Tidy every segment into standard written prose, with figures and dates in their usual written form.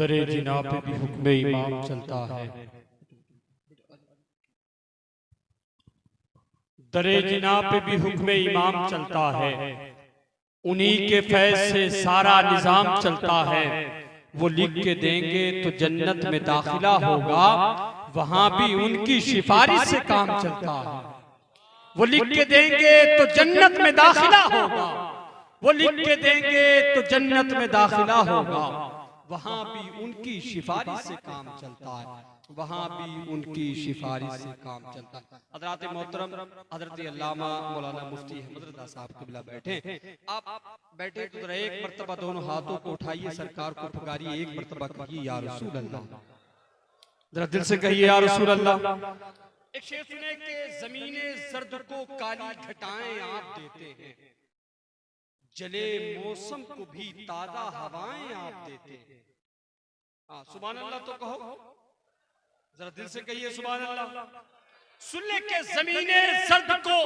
दरे जिना पे भी हुक्म इमाम चलता है, दरे जिना पे भी हुक्म इमाम चलता है। उन्हीं के फैज से सारा निजाम चलता है। वो लिख के देंगे तो जन्नत में दाखिला होगा, वहां भी उनकी सिफारिश से काम चलता है। वो लिख के देंगे तो जन्नत में दाखिला होगा, वो लिख के देंगे तो जन्नत में दाखिला होगा, वहां भी उनकी सिफारिश से काम चलता है, वहां भी उनकी सिफारिश से काम चलता है। हज़रात मोहतरम हज़रत अल्लामा मौलाना मुफ्ती अहमद रज़ा साहब क़िबला बैठे। आप बैठे तो जरा एक मर्तबा दोनों हाथों को उठाइए, सरकार को पुकारिए, एक मर्तबा कहिए या रसूल अल्लाह। जरा दिल से कहिए या रसूल अल्लाह। एक शेर सुने कि ज़मीने ज़र्द को काली घटाएं आप देते हैं, जले मौसम को भी ताजा हवाएं आप देते हैं। हाँ सुभान अल्लाह तो कहो, जरा दिल से कहिए सुभान अल्लाह। सुन ले के ज़मीने ज़र्द को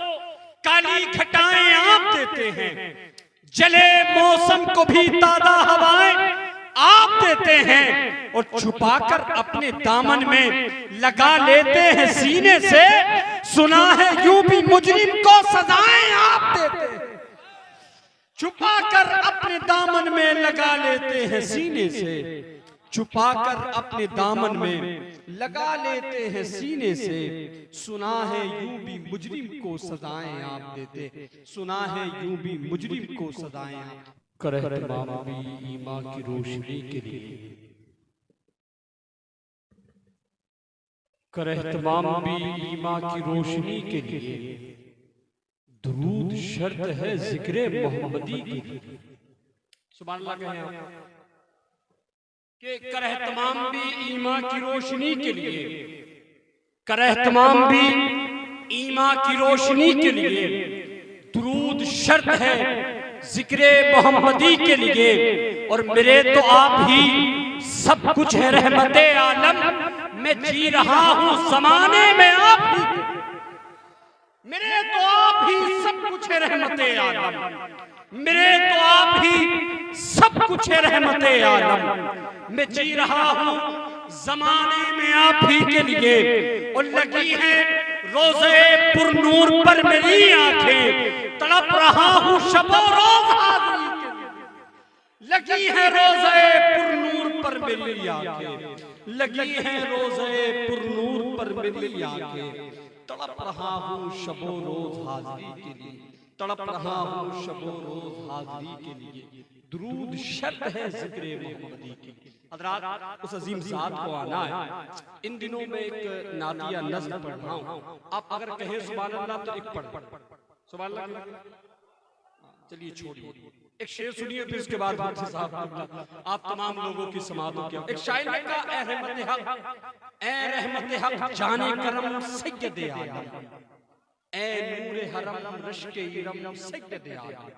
काली घटाएं आप देते हैं, जले मौसम को भी ताजा हवाएं आप देते हैं, और छुपाकर अपने दामन में लगा लेते हैं सीने से। सुना है यूं भी मुजरिम को सजाएं आप देते हैं, छुपाकर अपने दामन में लगा लेते हैं सीने से, छुपाकर अपने दामन में लगा लेते हैं सीने से। सुना है यूं भी मुजरिम को सजाएं आप देते, सुना है यूं भी मुजरिम को सजाएं आप। करे तमाम भी ईमान की रोशनी के लिए, करे तमाम भी ईमान की रोशनी के लिए, दुरूद शर्त है जिक्र मोहम्मदी की। सुभान अल्लाह कहें कि करह तमाम भी ईमान की रोशनी के लिए, करह तमाम भी ईमान की रोशनी के लिए, दुरूद शर्त है जिक्र मोहम्मदी के लिए। और मेरे तो आप ही सब कुछ है रहमते आलम, मैं जी रहा हूँ जमाने में आप ही, मेरे तो आप ही सब कुछ है रहमते आलम, मेरे तो आप ही सब कुछ है रहमते आलम, मैं जी रहा हूँ जमाने में आप ही के लिए। और लगी है रोज़े पुरनूर पर मेरी आंखें, तड़प रहा हूँ शबो रोज हाज़री के लिए। लगी है रोज़े पुरनूर पर मेरी आंखें, लगी है रोज़े पुरनूर पर मेरी आंखें, तड़प रहा हूँ शबो रोज हाज़री के लिए, तड़प रहा हूँ शबो रोज हाज़री के लिए। दुरूद शर्त है जिक्र मोहम्मदी की। हज़रात उस अजीम ज़ात को आना है। इन दिनों में एक नातिया नज़्म पढ़ रहा हूँ, आप अगर कहें सुभान अल्लाह तो एक पढ़ सुभान अल्लाह। चलिए छोड़िए, एक शेर सुनिए, फिर उसके बाद साहब आप तमाम लोगों की समातों के। एक शायर ने कहा, ए रहमत हक, ए रहमत हक जाने करम सैयद आलम, ए नूरे हरम रश्के इरम सैयद आलम।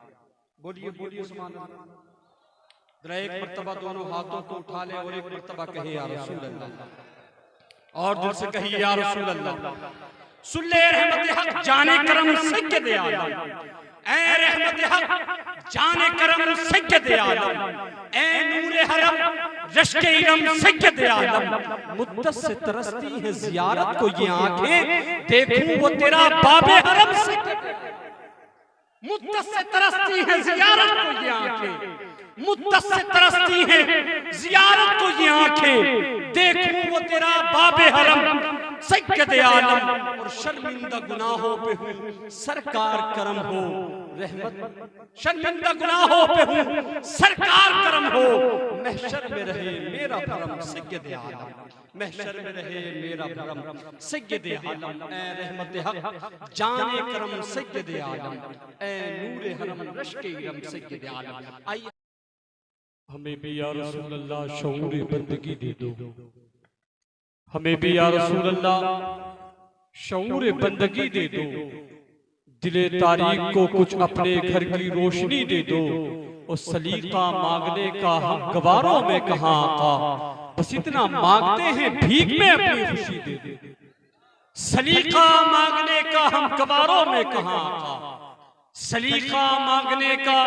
बोलिए बोलिए सुभान अल्लाह। जरा एक मर्तबा दोनों हाथों को उठा ले और एक मर्तबा कहे या रसूल अल्लाह, और दिल से कहिए या रसूल अल्लाह। सुन ले रहमत हक जाने करम सैयद आलम, ए रहमत हक जाने करम सैयद आलम, ए नूरे हरम रश्के इरम सैयद आलम। मुद्दत से तरसती है जियारत को ये आंखें, देखूं वो तेरा बाबे हरम सैयद। मुद्दत से तरसती है जियारत को ये आंखें, मुद्दत से तरसती है जियारत को ये आंखें, देखूं वो तेरा बाबे हरम सैयद आलम। और शर्मिंदा गुनाहों पे हूँ सरकार करम हो रहमत, शर्मिंदा गुनाहों पे हूँ सरकार करम हो, महशर में रहे मेरा भरम सैयद आलम, महशर में रहे मेरा भरम सैयद आलम। ए रहमत हक जाने करम सैयद आलम, ए नूरे हरम रश्के इरम सैयद आलम। आइए हमें भी या रसूल अल्लाह शऊर बंदगी दे दो, हमें भी या रसूल अल्लाह शऊर बंदगी दे दो। दिले तारीख को कुछ अपने घर की रोशनी दे दो, और सलीका मांगने का हम गवारों में कहाँ आका, बस इतना मांगते हैं भीख में अपनी खुशी दे दो। सलीका मांगने का हम गवारों में कहाँ आका, सलीका मांगने का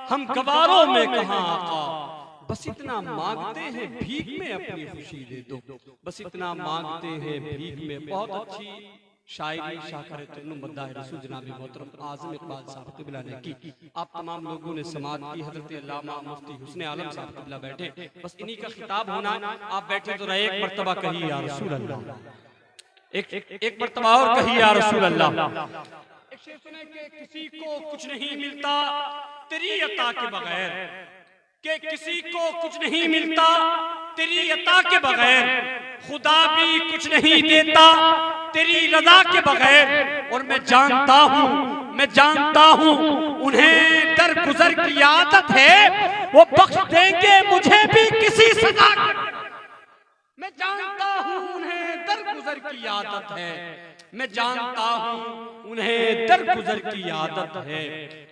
हम गवारों में कहाँ आका, बस इतना मांगते हैं भीख में अपनी खुशी दे दो, बस इतना मांगते हैं भीख में। बहुत अच्छी शायरी शाकर मद्दाह रसूल जनाब मोहतरम आज़म इकबाल साहब क़िबला ने की। आप तमाम लोगों ने समाअत की। हज़रत अल्लामा मुफ्ती हुस्न आलम साहब क़िबला बैठे, बस इन्हीं का खिताब होना। आप बैठे तो रहे, एक मर्तबा कहिए या रसूल अल्लाह, एक मर्तबा और कहिए या रसूल अल्लाह। एक शेर सुने कि किसी को कुछ नहीं मिलता तेरी अता के बगैर, कि किसी को कुछ नहीं मिलता तेरी अता के बगैर, खुदा भी कुछ नहीं देता तेरी रज़ा के बगैर। और मैं जानता हूँ उन्हें दरगुजर की आदत है, वो बख्श देंगे मुझे भी किसी सजा के। मैं जानता हूँ उन्हें दरगुजर की आदत है, मैं जानता हूँ उन्हें दरगुजर की आदत है,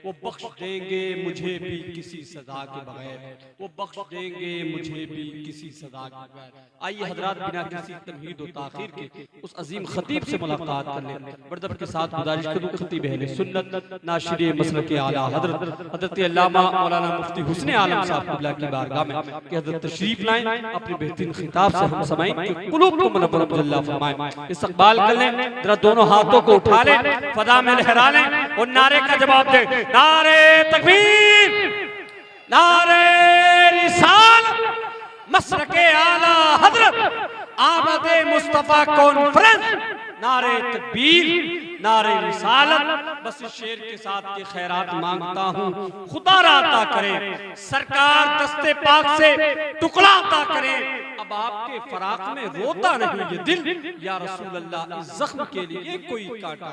वो बख्श देंगे मुझे भी किसी सजा के बगैर, वो बख्श देंगे मुझे भी किसी सजा के बगैर। आइए हजरात, बिना किसी तमहीद व ताखीर के उस अजीम खतीब से मुलाकात कर लें। बड़दब के साथ गुजारिश करूं, खतीब अहले सुन्नत नाशिरे मसलक आला हजरत अल्लामा मौलाना मुफ्ती हुस्न आलम साहब क़िबला की बारगाह में कि हजरत तशरीफ लाएं, अपने बेहतरीन खिताब से हम समाएं कि कुलूब को मुनव्वर जल्ला फरमाएं। इस्तकबाल कर लें, जरा दोनों हाथों को उठा लें, फजा में लहरा लें और नारे का जवाब दें। नारे तकबीर, नारे रिसालत, मसलके आला हजरत आमद मुस्तफा कॉन्फ्रेंस। नारे तकबीर, नारे रिसालत। बस इस शेर के साथ के खैरात मांगता हूँ, खुदा राता करे, सरकार दस्ते पाक से टुकड़ा अता करे। अब आपके फराक में रोता नहीं ये दिल, या रसूल अल्लाह इस जख्म के लिए कोई कांटा